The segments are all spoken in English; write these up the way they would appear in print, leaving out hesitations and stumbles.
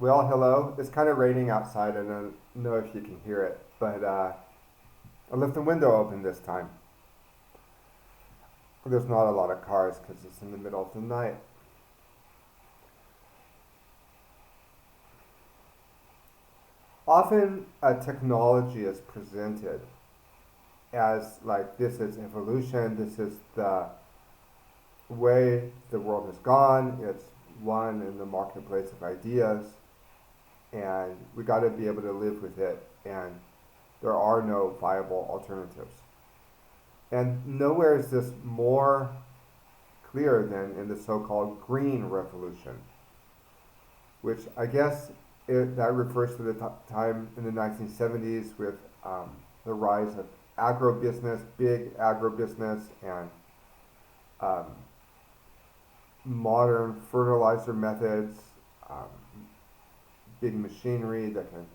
Well, hello. It's kind of raining outside. I don't know if you can hear it, but I left the window open this time. There's not a lot of cars because it's in the middle of the night. Often, technology is presented as like this is evolution, this is the way the world has gone, it's one in the marketplace of ideas, and we got to be able to live with it, and there are no viable alternatives. And nowhere is this more clear than in the so-called green revolution, which I guess that refers to the time in the 1970s with the rise of agro-business, big agro-business, and um, modern fertilizer methods, um, big machinery that can,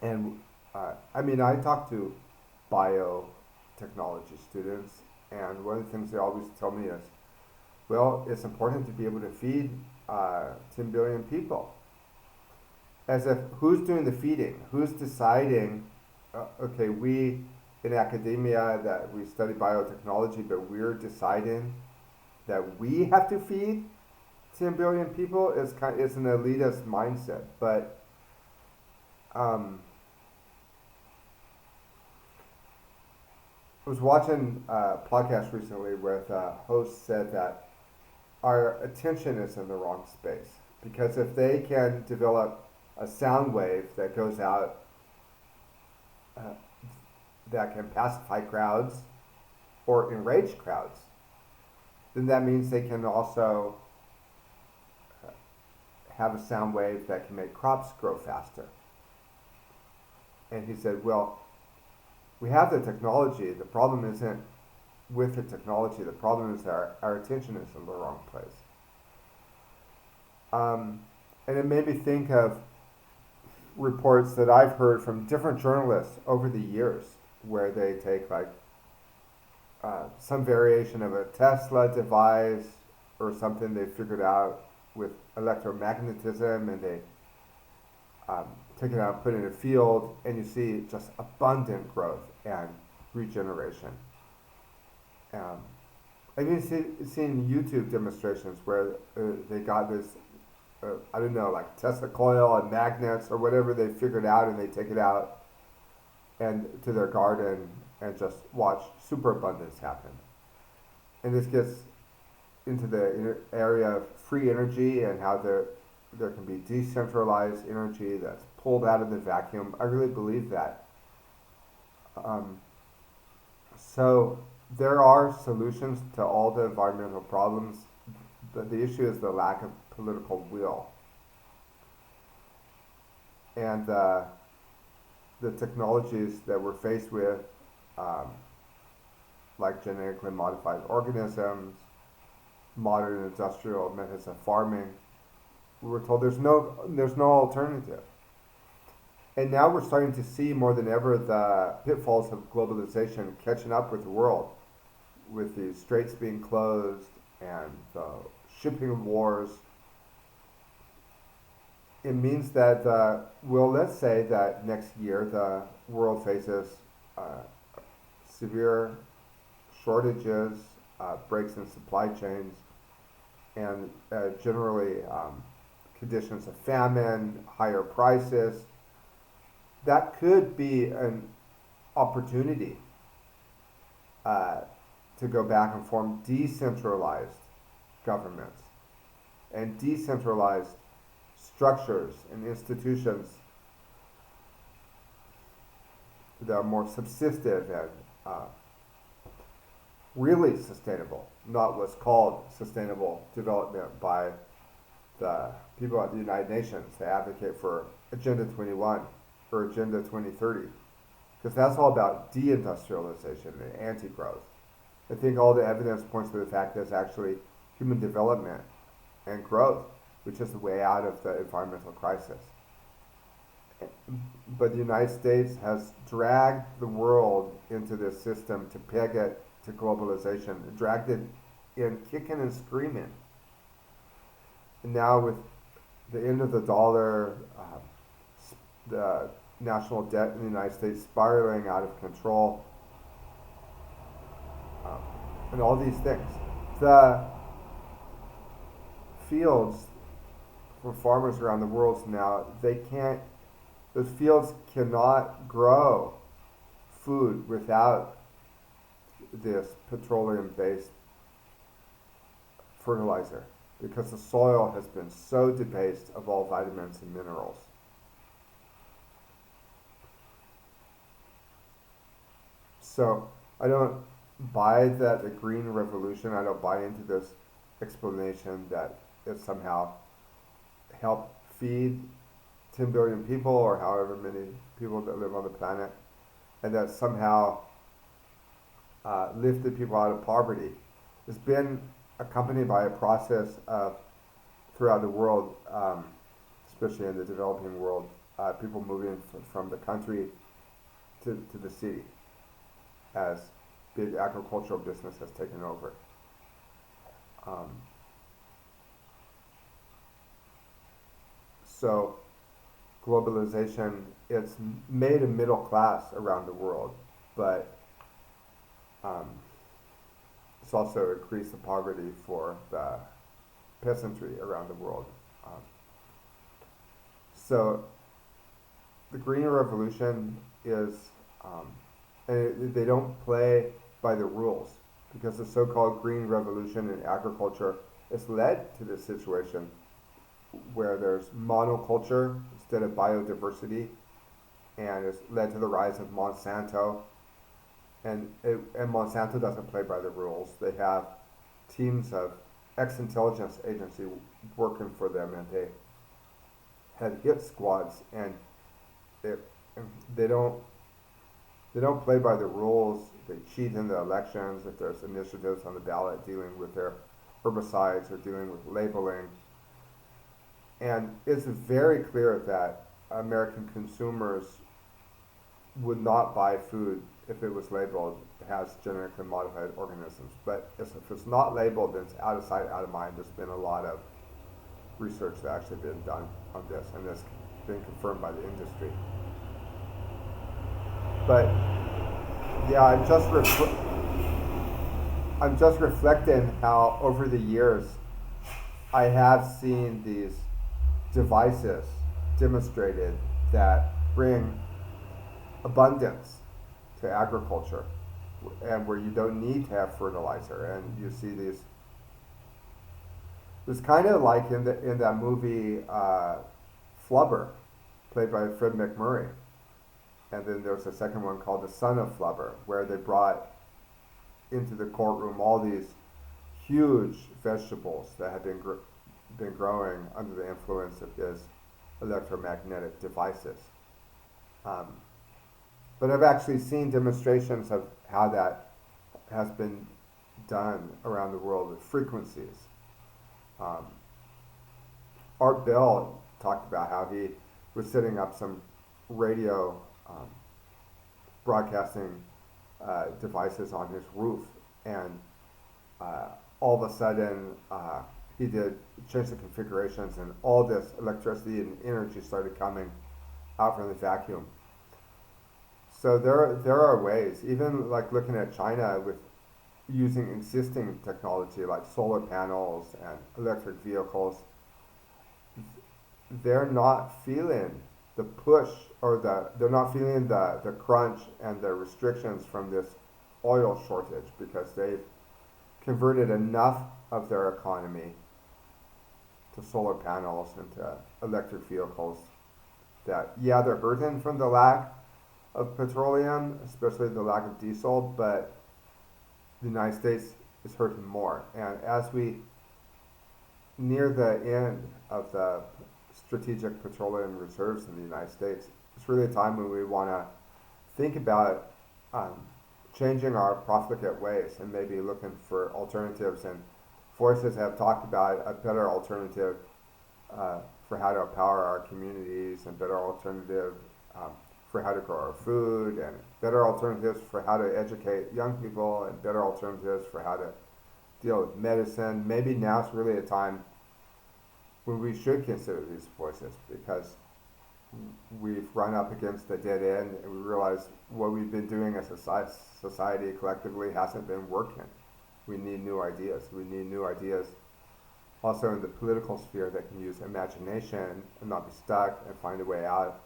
and I mean, I talk to biotechnology students, and one of the things they always tell me is, well, it's important to be able to feed 10 billion people. As if who's doing the feeding? Who's deciding? Okay, we in academia that we study biotechnology, but we're deciding that we have to feed 10 billion people. It's an elitist mindset. But um, I was watching a podcast recently where the host said that our attention is in the wrong space because if they can develop a sound wave that goes out uh, that can pacify crowds or enrage crowds, then that means they can also have a sound wave that can make crops grow faster. And he said, well, we have the technology. The problem isn't with the technology. The problem is our attention is in the wrong place. And it made me think of reports that I've heard from different journalists over the years where they take like some variation of a Tesla device or something they figured out with electromagnetism and they take it out and put it in a field and you see just abundant growth and regeneration. Um, I've even seen YouTube demonstrations where they got this I don't know, like Tesla coil and magnets or whatever they figured out, and they take it out and to their garden and just watch superabundance happen. And this gets into the area of free energy and how there can be decentralized energy that's pulled out of the vacuum. I really believe that. Um, so there are solutions to all the environmental problems, but the issue is the lack of political will. And the technologies that we're faced with, um, like genetically modified organisms, modern industrial methods of farming, we were told there's no alternative. And now we're starting to see more than ever the pitfalls of globalization catching up with the world, with the straits being closed and the shipping wars. It means that, well, let's say that next year the world faces severe shortages, breaks in supply chains, and generally conditions of famine, higher prices. That could be an opportunity to go back and form decentralized governments and decentralized structures and institutions that are more subsistive and really sustainable, not what's called sustainable development by the people at the United Nations. They advocate for Agenda 21 or Agenda 2030 because that's all about deindustrialization and anti-growth. I think all the evidence points to the fact that it's actually human development and growth, which is the way out of the environmental crisis. But the United States has dragged the world into this system to peg it to globalization, dragged it in kicking and screaming. And now with the end of the dollar, the national debt in the United States spiraling out of control, um, and all these things. The fields for farmers around the world now, those fields cannot grow food without this petroleum-based fertilizer because the soil has been so debased of all vitamins and minerals. So I don't buy that the green revolution, I don't buy into this explanation that it somehow helped feed 10 billion people or however many people that live on the planet, and that somehow lifted people out of poverty. It's been accompanied by a process of, throughout the world, especially in the developing world, people moving from the country to the city as big agricultural business has taken over. Um, so globalization, it's made a middle class around the world, but um, it's also increased the poverty for the peasantry around the world. Um, so the Green Revolution is, and they don't play by the rules because the so-called Green Revolution in agriculture has led to this situation where there's monoculture instead of biodiversity, and it's led to the rise of Monsanto. And Monsanto doesn't play by the rules. They have teams of ex-intelligence agency working for them, and they had hit squads, and it, they don't they don't play by the rules. They cheat in the elections if there's initiatives on the ballot dealing with their herbicides or dealing with labeling. And it's very clear that American consumers would not buy food if it was labeled has genetically modified organisms. But if it's not labeled, then it's out of sight, out of mind. There's been a lot of research that actually been done on this, and it's been confirmed by the industry. But yeah, I'm just reflecting how over the years I have seen these devices demonstrated that bring abundance to agriculture, and where you don't need to have fertilizer, and you see these. It's kind of like in that movie Flubber, played by Fred McMurray, and then there's a second one called The Son of Flubber, where they brought into the courtroom all these huge vegetables that had been growing under the influence of his electromagnetic devices. But I've actually seen demonstrations of how that has been done around the world with frequencies. Art Bell talked about how he was setting up some radio broadcasting devices on his roof, and all of a sudden he did change the configurations, and all this electricity and energy started coming out from the vacuum. So there are ways, even like looking at China with using existing technology like solar panels and electric vehicles, they're not feeling the push or they're not feeling the crunch and the restrictions from this oil shortage, because they've converted enough of their economy to solar panels and to electric vehicles that, yeah, they're hurting from the lack of petroleum, especially the lack of diesel, but the United States is hurting more. And as we near the end of the strategic petroleum reserves in the United States, it's really a time when we want to think about changing our profligate ways and maybe looking for alternatives. And voices have talked about a better alternative for how to empower our communities, and better alternative for how to grow our food, and better alternatives for how to educate young people, and better alternatives for how to deal with medicine. Maybe now's really a time when we should consider these voices, because we've run up against a dead end and we realize what we've been doing as a society collectively hasn't been working. We need new ideas. We need new ideas also in the political sphere that can use imagination and not be stuck and find a way out